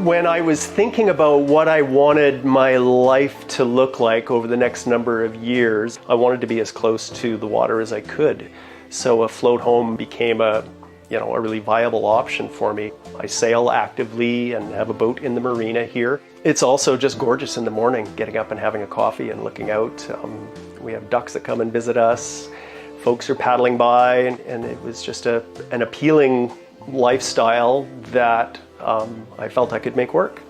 When I was thinking about what I wanted my life to look like over the next number of years, I wanted to be as close to the water as I could. So a float home became a really viable option for me. I sail actively and have a boat in the marina here. It's also just gorgeous in the morning, getting up and having a coffee and looking out. We have ducks that come and visit us. Folks are paddling by, and it was just an appealing lifestyle that I felt I could make work.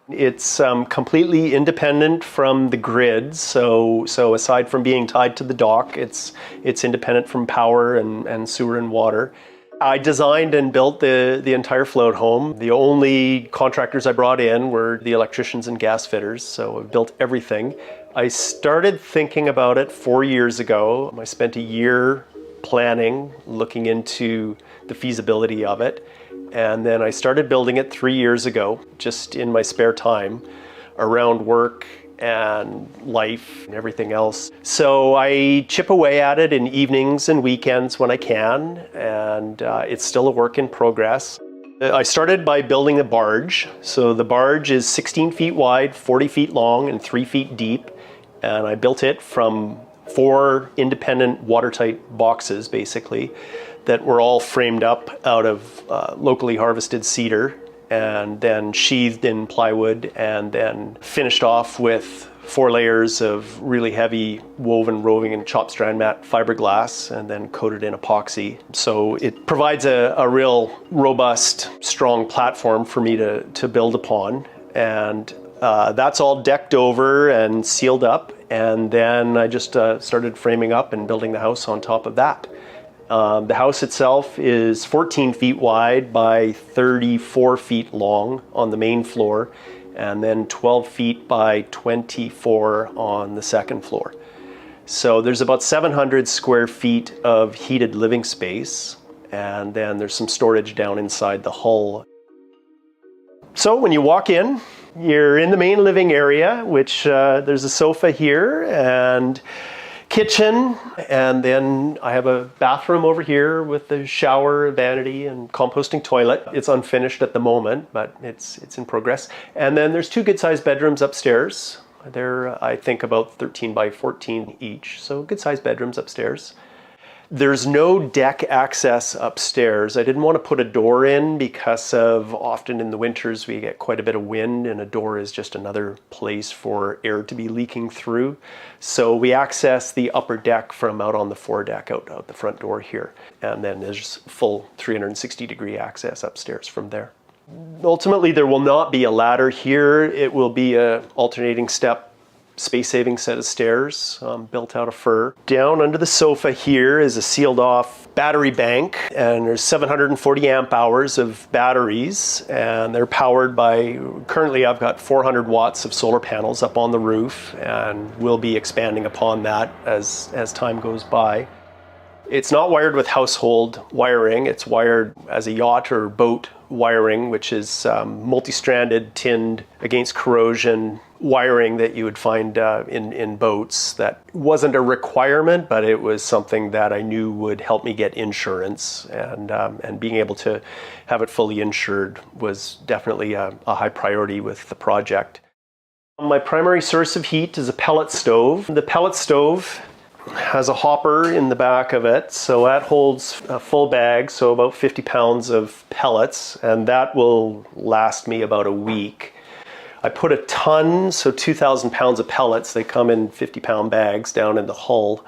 It's completely independent from the grid, so aside from being tied to the dock, it's independent from power and sewer and water. I designed and built the entire float home. The only contractors I brought in were the electricians and gas fitters, so I built everything. I started thinking about it 4 years ago. I spent a year planning, looking into the feasibility of it. And then I started building it 3 years ago, just in my spare time, around work and life and everything else. So I chip away at it in evenings and weekends when I can, and it's still a work in progress. I started by building a barge. So the barge is 16 feet wide, 40 feet long, and 3 feet deep. And I built it from 4 independent watertight boxes, basically, that were all framed up out of locally harvested cedar and then sheathed in plywood and then finished off with 4 layers of really heavy woven roving and chopped strand mat fiberglass and then coated in epoxy. So it provides a real robust, strong platform for me to build upon. And that's all decked over and sealed up. And then I just started framing up and building the house on top of that. The house itself is 14 feet wide by 34 feet long on the main floor, and then 12 feet by 24 on the second floor. So there's about 700 square feet of heated living space, and then there's some storage down inside the hull. So when you walk in, you're in the main living area, which there's a sofa here and kitchen, and then I have a bathroom over here with the shower, vanity, and composting toilet. It's unfinished at the moment, but it's in progress. And then there's 2 good-sized bedrooms upstairs. They're, I think, about 13 by 14 each, so good-sized bedrooms upstairs. There's no deck access upstairs. I didn't want to put a door in because of often in the winters we get quite a bit of wind, and a door is just another place for air to be leaking through. So we access the upper deck from out on the foredeck out the front door here. And then there's full 360-degree access upstairs from there. Ultimately, there will not be a ladder here. It will be a alternating step space-saving set of stairs built out of fir. Down under the sofa here is a sealed off battery bank, and there's 740 amp hours of batteries, and they're powered by, currently I've got 400 watts of solar panels up on the roof, and we'll be expanding upon that as time goes by. It's not wired with household wiring. It's wired as a yacht or boat wiring, which is multi-stranded, tinned against corrosion wiring that you would find in boats. That wasn't a requirement, but it was something that I knew would help me get insurance, and being able to have it fully insured was definitely a high priority with the project. My primary source of heat is a pellet stove. The pellet stove has a hopper in the back of it, so that holds a full bag, so about 50 pounds of pellets, and that will last me about a week. I put a ton, so 2,000 pounds of pellets. They come in 50-pound bags down in the hull,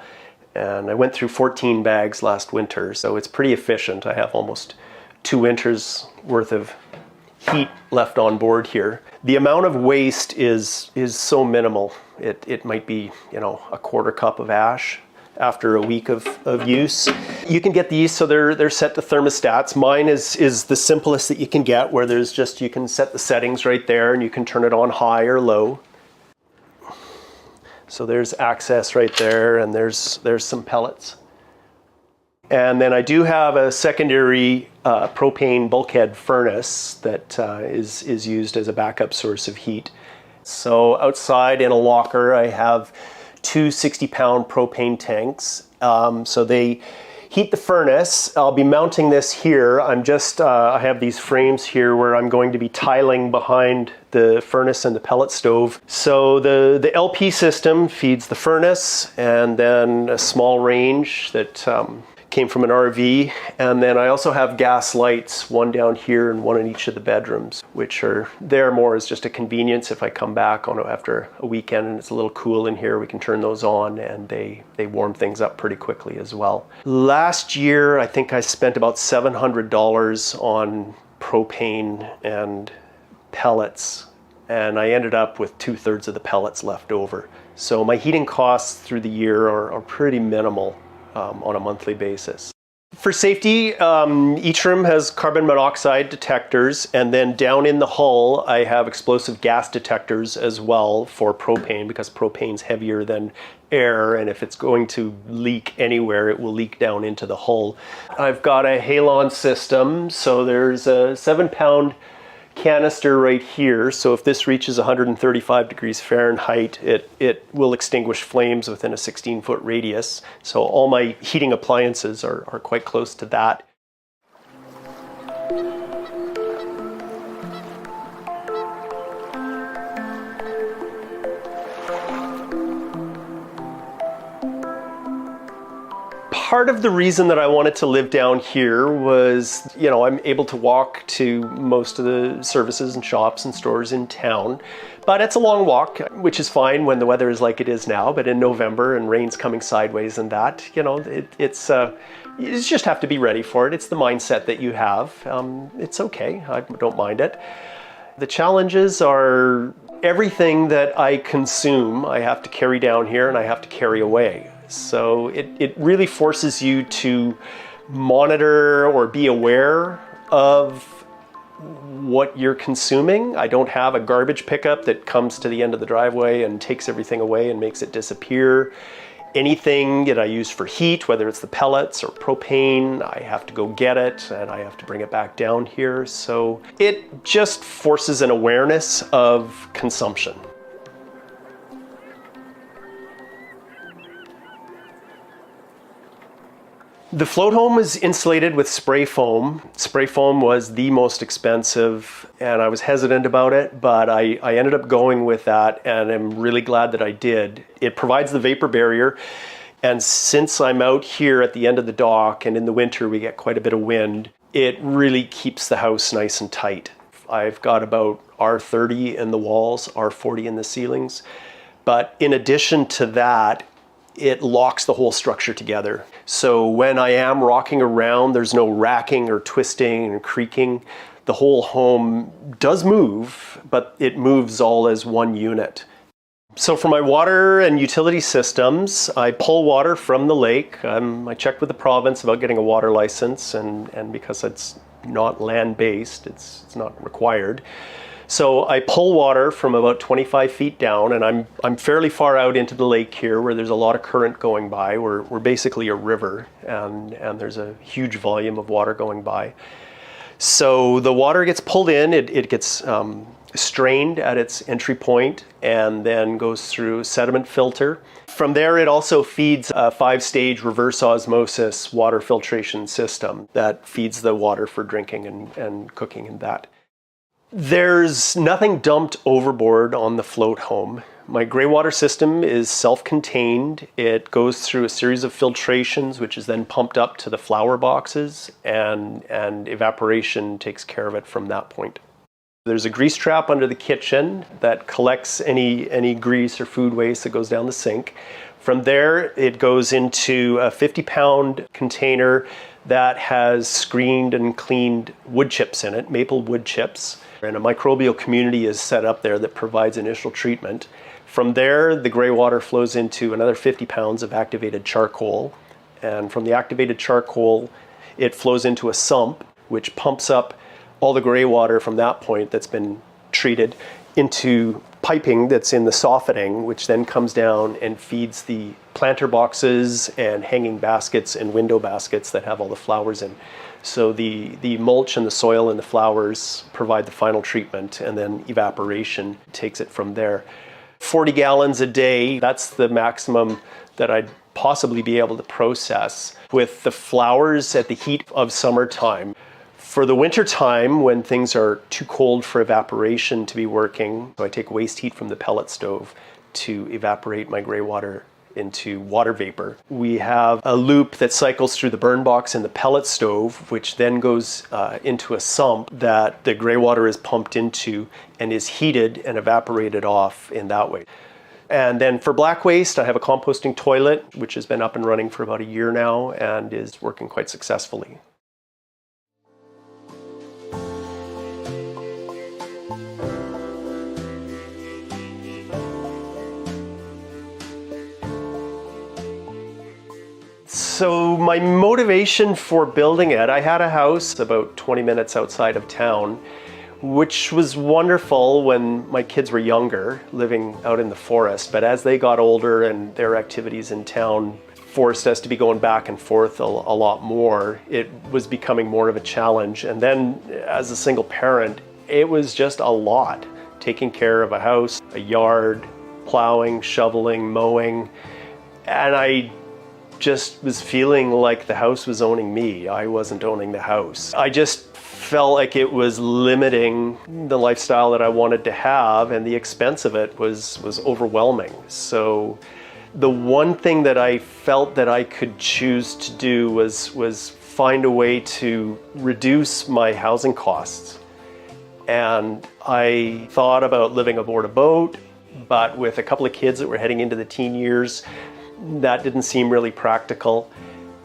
and I went through 14 bags last winter, so it's pretty efficient. I have almost 2 winters worth of heat left on board here. The amount of waste is so minimal. It might be, a quarter cup of ash after a week of use. You can get these, so they're set to thermostats. Mine is the simplest that you can get, where you can set the settings right there and you can turn it on high or low. So there's access right there, and there's some pellets. And then I do have a secondary propane bulkhead furnace that is used as a backup source of heat. So outside in a locker, I have two 60-pound propane tanks. So they heat the furnace. I'll be mounting this here. I have these frames here where I'm going to be tiling behind the furnace and the pellet stove. So the LP system feeds the furnace, and then a small range that came from an RV. And then I also have gas lights, one down here and one in each of the bedrooms, which are there more as just a convenience. If I come back after a weekend and it's a little cool in here, we can turn those on, and they warm things up pretty quickly as well. Last year, I think I spent about $700 on propane and pellets, and I ended up with 2/3 of the pellets left over. So my heating costs through the year are pretty minimal on a monthly basis. For safety, each room has carbon monoxide detectors, and then down in the hull I have explosive gas detectors as well for propane, because propane's heavier than air, and if it's going to leak anywhere, it will leak down into the hull. I've got a halon system, so there's a 7-pound canister right here. So if this reaches 135 degrees Fahrenheit, it will extinguish flames within a 16-foot radius. So all my heating appliances are quite close to that. Part of the reason that I wanted to live down here was, I'm able to walk to most of the services and shops and stores in town, but it's a long walk, which is fine when the weather is like it is now. But in November and rain's coming sideways and that, you just have to be ready for it. It's the mindset that you have. It's okay. I don't mind it. The challenges are everything that I consume, I have to carry down here and I have to carry away. So it really forces you to monitor or be aware of what you're consuming. I don't have a garbage pickup that comes to the end of the driveway and takes everything away and makes it disappear. Anything that I use for heat, whether it's the pellets or propane, I have to go get it and I have to bring it back down here. So it just forces an awareness of consumption. The float home is insulated with spray foam. Spray foam was the most expensive, and I was hesitant about it, but I ended up going with that, and I'm really glad that I did. It provides the vapor barrier, and since I'm out here at the end of the dock, and in the winter we get quite a bit of wind, it really keeps the house nice and tight. I've got about R30 in the walls, R40 in the ceilings, but in addition to that, it locks the whole structure together. So when I am rocking around, there's no racking or twisting and creaking. The whole home does move, but it moves all as one unit. So for my water and utility systems, I pull water from the lake. I checked with the province about getting a water license, and because it's not land-based, it's not required. So I pull water from about 25 feet down, and I'm fairly far out into the lake here where there's a lot of current going by. We're basically a river, and there's a huge volume of water going by. So the water gets pulled in, it gets strained at its entry point, and then goes through a sediment filter. From there, it also feeds a 5-stage reverse osmosis water filtration system that feeds the water for drinking and cooking and that. There's nothing dumped overboard on the float home. My gray water system is self-contained. It goes through a series of filtrations, which is then pumped up to the flower boxes, and evaporation takes care of it from that point. There's a grease trap under the kitchen that collects any grease or food waste that goes down the sink. From there, it goes into a 50-pound container that has screened and cleaned wood chips in it, maple wood chips. And a microbial community is set up there that provides initial treatment. From there, the gray water flows into another 50 pounds of activated charcoal. And from the activated charcoal, it flows into a sump, which pumps up all the gray water from that point that's been treated into piping that's in the softening, which then comes down and feeds the planter boxes and hanging baskets and window baskets that have all the flowers in. So the mulch and the soil and the flowers provide the final treatment, and then evaporation takes it from there. 40 gallons a day, that's the maximum that I'd possibly be able to process with the flowers at the heat of summertime. For the winter time, when things are too cold for evaporation to be working, I take waste heat from the pellet stove to evaporate my grey water into water vapor. We have a loop that cycles through the burn box in the pellet stove, which then goes into a sump that the grey water is pumped into and is heated and evaporated off in that way. And then for black waste, I have a composting toilet, which has been up and running for about a year now and is working quite successfully. So my motivation for building it, I had a house about 20 minutes outside of town, which was wonderful when my kids were younger, living out in the forest. But as they got older and their activities in town forced us to be going back and forth a lot more, it was becoming more of a challenge. And then as a single parent, it was just a lot. Taking care of a house, a yard, plowing, shoveling, mowing. And I just was feeling like the house was owning me. I wasn't owning the house. I just felt like it was limiting the lifestyle that I wanted to have, and the expense of it was overwhelming. So the one thing that I felt that I could choose to do was find a way to reduce my housing costs. And I thought about living aboard a boat, but with a couple of kids that were heading into the teen years, that didn't seem really practical.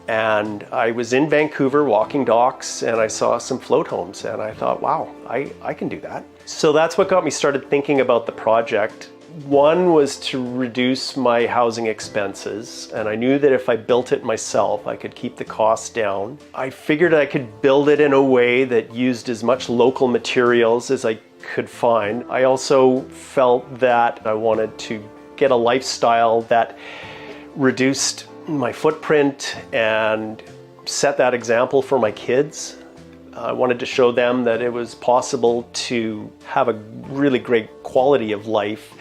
And I was in Vancouver walking docks and I saw some float homes and I thought, wow, I can do that. So that's what got me started thinking about the project. One was to reduce my housing expenses, and I knew that if I built it myself, I could keep the costs down. I figured I could build it in a way that used as much local materials as I could find. I also felt that I wanted to get a lifestyle that reduced my footprint and set that example for my kids. I wanted to show them that it was possible to have a really great quality of life,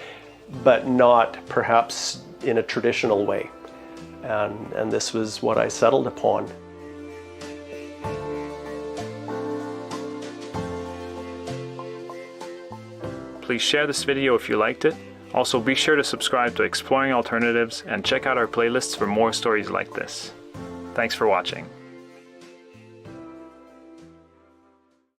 but not perhaps in a traditional way. And this was what I settled upon. Please share this video if you liked it. Also, be sure to subscribe to Exploring Alternatives and check out our playlists for more stories like this. Thanks for watching.